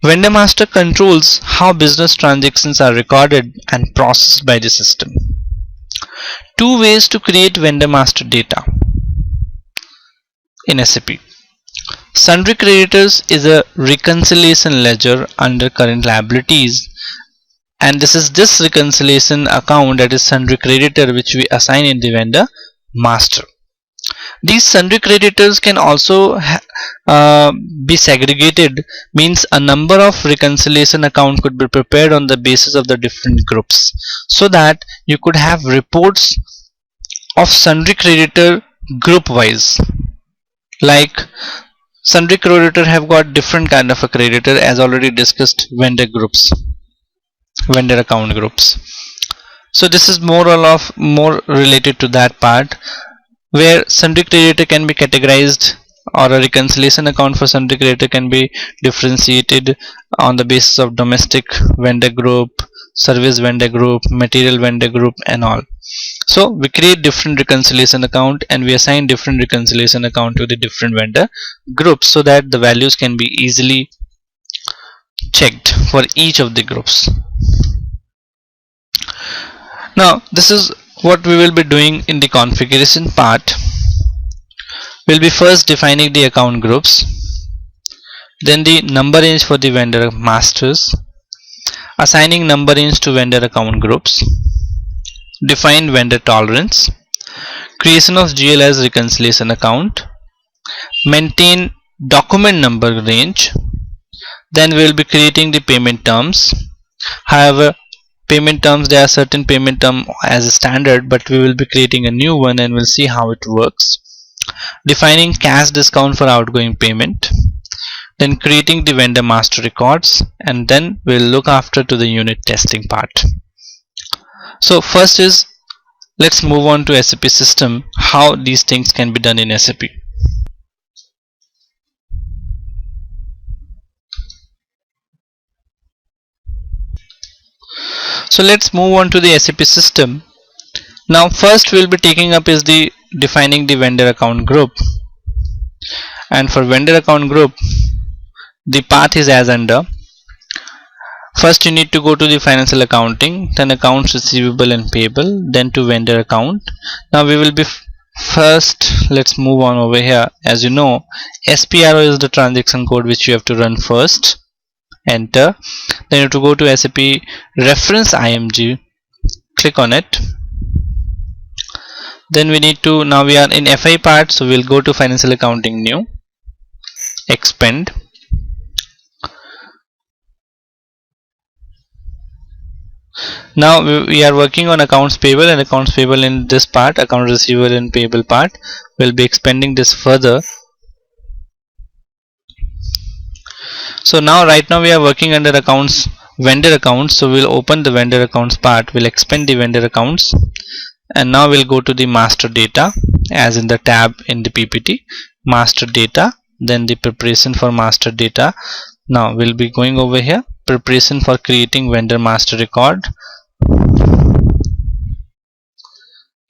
Vendor master controls how business transactions are recorded and processed by the system. Two ways to create vendor master data in SAP. Sundry creditors is a reconciliation ledger under current liabilities, and this is this reconciliation account, that is sundry creditor, which we assign in the vendor master. These sundry creditors can also be segregated, means a number of reconciliation account could be prepared on the basis of the different groups, so that you could have reports of sundry creditor group wise. Like sundry creditor have got different kind of a creditor, as already discussed, vendor groups, vendor account groups. So this is more related to that part, where sundry creditor can be categorized, or a reconciliation account for sundry creditor can be differentiated on the basis of domestic vendor group, service vendor group, material vendor group, and all. So we create different reconciliation account and we assign different reconciliation account to the different vendor groups, so that the values can be easily checked for each of the groups. Now this is what we will be doing in the configuration part. We'll be first defining the account groups, then the number range for the vendor masters, assigning number range to vendor account groups, define vendor tolerance, creation of GL as reconciliation account, maintain document number range. Then we will be creating the payment terms. However, payment terms, there are certain payment term as a standard, but we will be creating a new one and we'll see how it works. Defining cash discount for outgoing payment, then creating the vendor master records, and then we'll look after to the unit testing part. So first is, let's move on to SAP system, how these things can be done in SAP. So let's move on to the SAP system. Now first we'll be taking up is the defining the vendor account group, and for vendor account group the path is as under. First you need to go to the financial accounting, then accounts receivable and payable, then to vendor account. Now we will be first, let's move on over here. As you know, SPRO is the transaction code which you have to run first. Enter. Then you have to go to SAP reference IMG, click on it. Then we need to, now we are in FI part, so we'll go to financial accounting new, expand. Now we are working on accounts payable, and accounts payable in this part, accounts receivable and payable part. We'll be expanding this further. So now right now we are working under accounts, vendor accounts, so we'll open the vendor accounts part, we'll expand the vendor accounts, and now we'll go to the master data as in the tab in the PPT, master data, then the preparation for master data. Now we'll be going over here, preparation for creating vendor master record.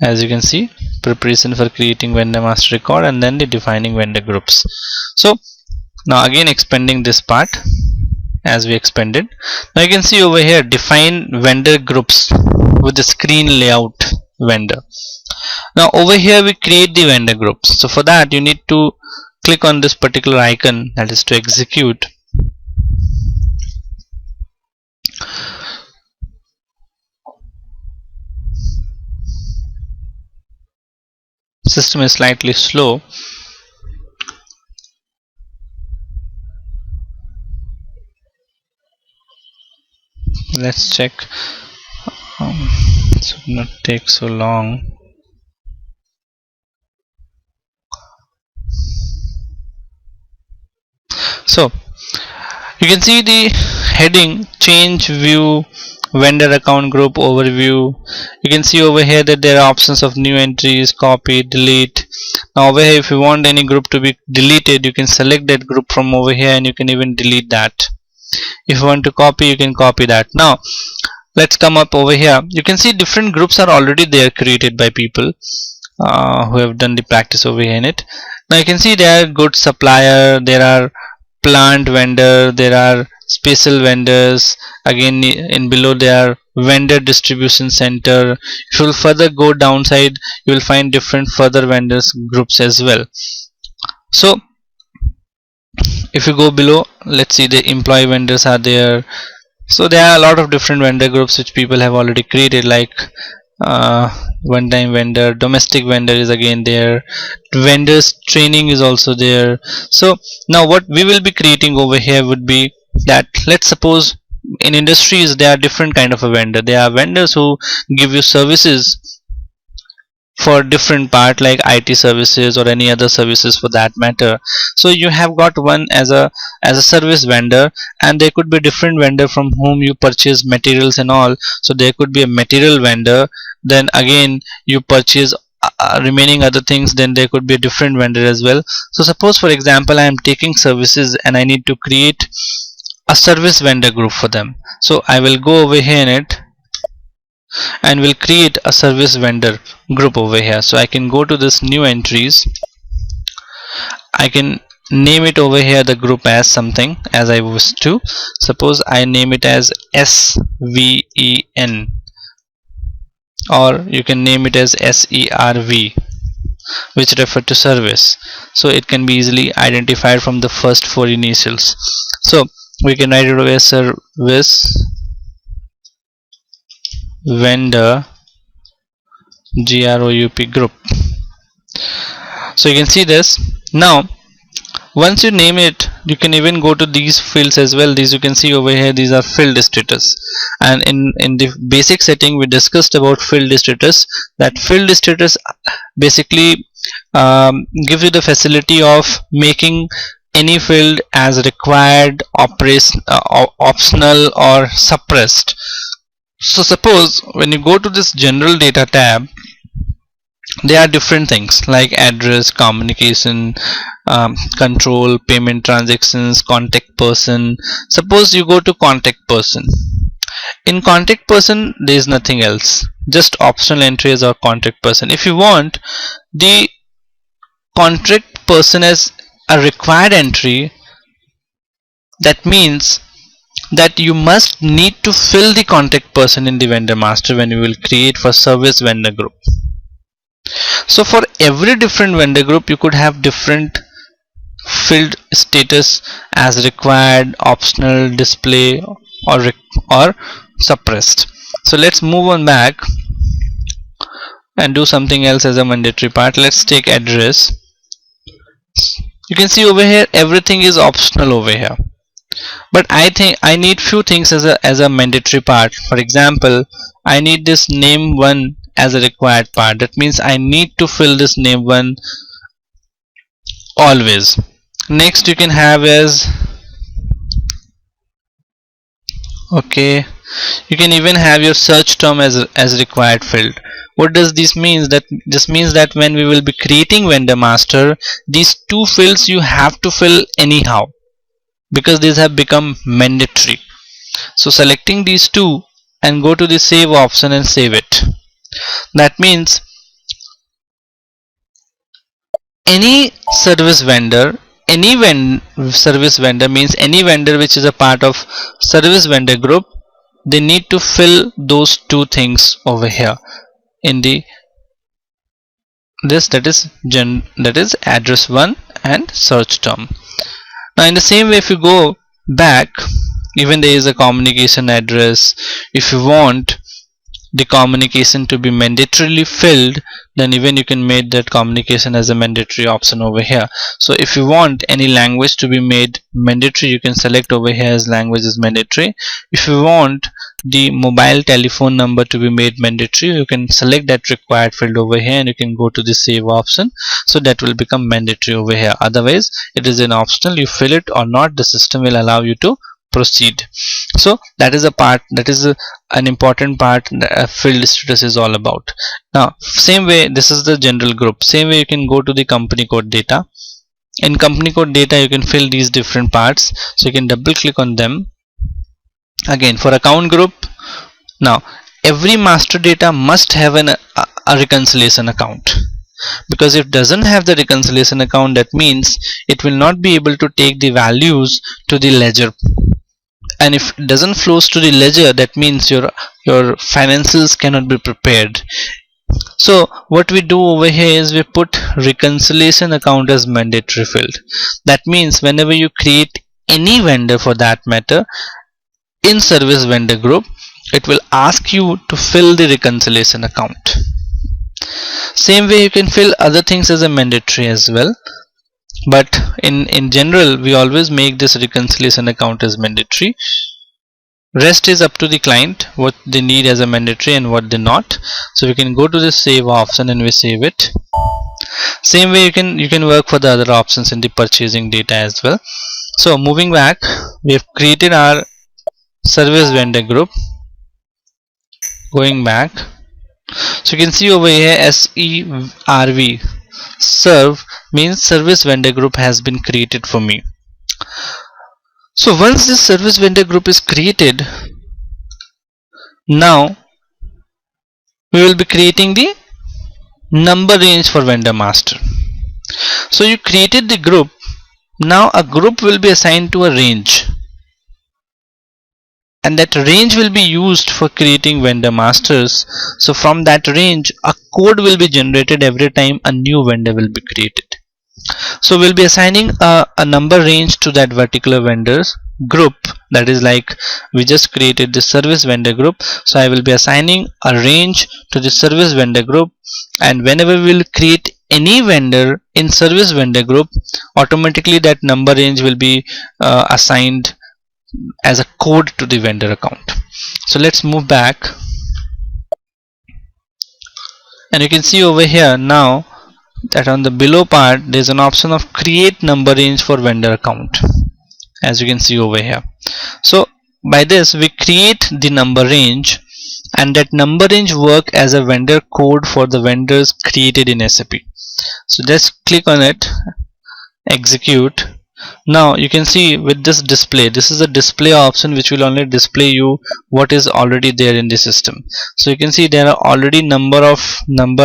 As you can see, preparation for creating vendor master record, and then the defining vendor groups. So now again expanding this part as we expanded. Now you can see over here, define vendor groups with the screen layout vendor. Now over here we create the vendor groups. So for that you need to click on this particular icon, that is to execute. System is slightly slow. Let's check. It should not take so long. So you can see the heading, change view vendor account group overview. You can see over here that there are options of new entries, copy, delete. Now over here, if you want any group to be deleted, you can select that group from over here and you can even delete that. If you want to copy, you can copy that. Now let's come up over here. You can see different groups are already there, created by people who have done the practice over here in it. Now you can see there are goods supplier, there are plant vendor, there are special vendors. Again, in below there are vendor distribution center. If you will further go downside, you will find different further vendors groups as well. So if you go below, let's see, the employee vendors are there. So there are a lot of different vendor groups which people have already created, like one time vendor, domestic vendor is again there, vendors training is also there. So now what we will be creating over here would be that, let's suppose in industries there are different kind of a vendor. There are vendors who give you services for different part, like IT services or any other services for that matter. So you have got one as a service vendor, and there could be different vendor from whom you purchase materials and all. So there could be a material vendor, then again you purchase remaining other things, then there could be a different vendor as well. So suppose for example I am taking services and I need to create a service vendor group for them. So I will go over here in it and will create a service vendor group over here. So I can go to this new entries, I can name it over here the group as something as I wish to. Suppose I name it as SVEN, or you can name it as SERV, which refer to service. So it can be easily identified from the first four initials. So we can write it over as service vendor group. So you can see this. Now once you name it, you can even go to these fields as well. These you can see over here, these are field status, and in the basic setting we discussed about field status, that field status basically gives you the facility of making any field as required, optional or suppressed. So suppose when you go to this general data tab, there are different things like address, communication, control, payment transactions, contact person. Suppose you go to contact person. In contact person there is nothing else, just optional entries or contact person. If you want the contact person as a required entry, that means that you must need to fill the contact person in the vendor master when you will create for service vendor group. So for every different vendor group you could have different field status as required, optional, display or suppressed. So let's move on back and do something else as a mandatory part. Let's take address. You can see over here everything is optional over here, but I think I need few things as a mandatory part. For example, I need this name one as a required part. That means I need to fill this name one always. Next you can have as, okay, you can even have your search term as required field. What does this mean? This means that when we will be creating vendor master, these two fields you have to fill anyhow, because these have become mandatory. So selecting these two and go to the save option and save it. That means any service vendor, service vendor means any vendor which is a part of service vendor group, they need to fill those two things over here in the that is address one and search term. Now in the same way, if you go back, even there is a communication address. If you want the communication to be mandatorily filled, then even you can make that communication as a mandatory option over here. So if you want any language to be made mandatory, you can select over here as language is mandatory. If you want the mobile telephone number to be made mandatory, you can select that required field over here and you can go to the save option. So that will become mandatory over here. Otherwise it is an optional, you fill it or not, the system will allow you to proceed. So that is a part, that is an important part that field status is all about. Now same way, this is the general group. Same way you can go to the company code data. In company code data you can fill these different parts, so you can double click on them. Again for account group, now every master data must have a reconciliation account, because if it doesn't have the reconciliation account, that means it will not be able to take the values to the ledger. and if it doesn't flows to the ledger, that means your financials cannot be prepared. So what we do over here is we put reconciliation account as mandatory field. That means whenever you create any vendor for that matter in service vendor group, it will ask you to fill the reconciliation account. Same way you can fill other things as a mandatory as well, but in general we always make this reconciliation account as mandatory. Rest is up to the client what they need as a mandatory and what they not. So we can go to the save option and we save it. Same way you can work for the other options in the purchasing data as well. So moving back, we have created our service vendor group. Going back, so you can see over here SERV, serve means service vendor group has been created for me. So once this service vendor group is created, now we will be creating the number range for vendor master. So you created the group. Now a group will be assigned to a range, and that range will be used for creating vendor masters. So from that range a code will be generated every time a new vendor will be created. So we'll be assigning a number range to that particular vendors group. That is like we just created the service vendor group, so I will be assigning a range to the service vendor group, and whenever we will create any vendor in service vendor group, automatically that number range will be assigned as a code to the vendor account. So let's move back, and you can see over here now that on the below part there is an option of create number range for vendor account, as you can see over here. So by this we create the number range, and that number range work as a vendor code for the vendors created in SAP. So just click on it, execute. Now you can see with this display, this is a display option which will only display you what is already there in the system. So you can see there are already number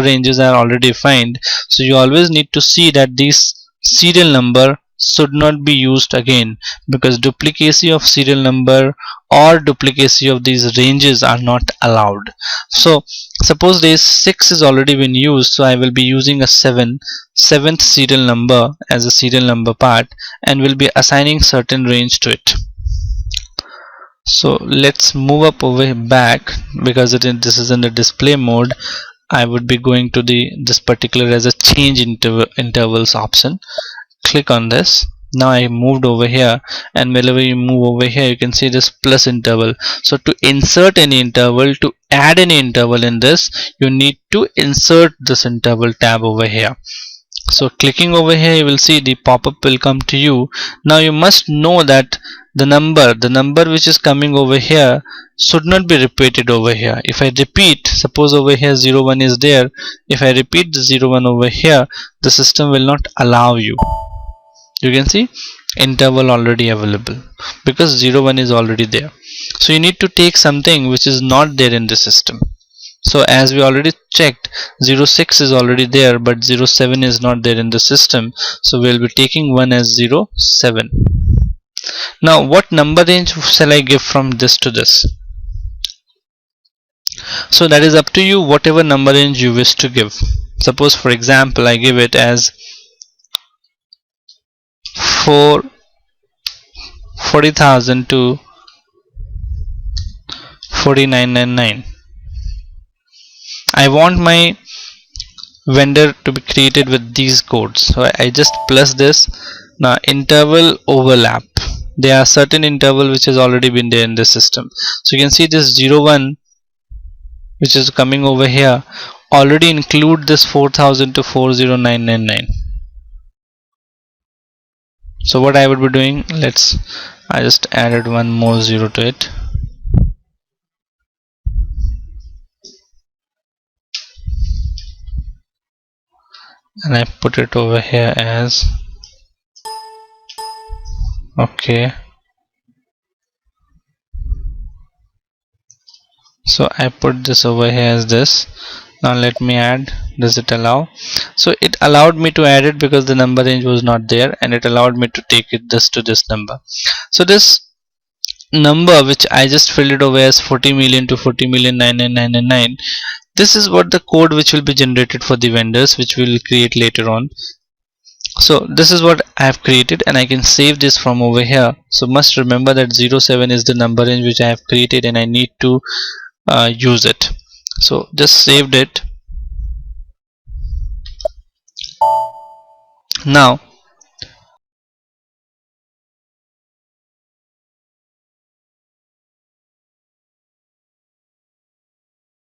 ranges are already defined. So you always need to see that this serial number should not be used again, because duplicacy of serial number or duplicacy of these ranges are not allowed. So suppose this 6 is already been used, so I will be using a 7th serial number as a serial number part, and will be assigning certain range to it. So let's move up over back, because this is in the display mode. I would be going to this particular as a change intervals option. Click on this. Now I moved over here, and whenever you move over here you can see this plus interval. So to insert any interval, to add any interval in this, you need to insert this interval tab over here. So clicking over here you will see the pop-up will come to you. Now you must know that the number which is coming over here should not be repeated over here. If I repeat, suppose over here 01 is there, if I repeat the 01 over here, the system will not allow you. You can see interval already available because 01 is already there. So you need to take something which is not there in the system. So as we already checked, 06 is already there, but 07 is not there in the system. So we'll be taking one as 07. Now what number range shall I give from this to this? So that is up to you, whatever number range you wish to give. Suppose for example I give it as 40,000 to 4999. I want my vendor to be created with these codes, so I just plus this. Now interval overlap, there are certain interval which has already been there in the system. So you can see this 01 which is coming over here already include this 4000 to 40999. So what I would be doing, I just added one more 0 to it. And I put it over here as okay. So I put this over here as this. Now let me add. Does it allow? So it allowed me to add it because the number range was not there, and it allowed me to take it this to this number. So this number which I just filled it over as 40 million to 40 million 99999. This is what the code which will be generated for the vendors, which we will create later on. So this is what I have created, and I can save this from over here. So must remember that 07 is the number range which I have created, and I need to use it. So just saved it. Now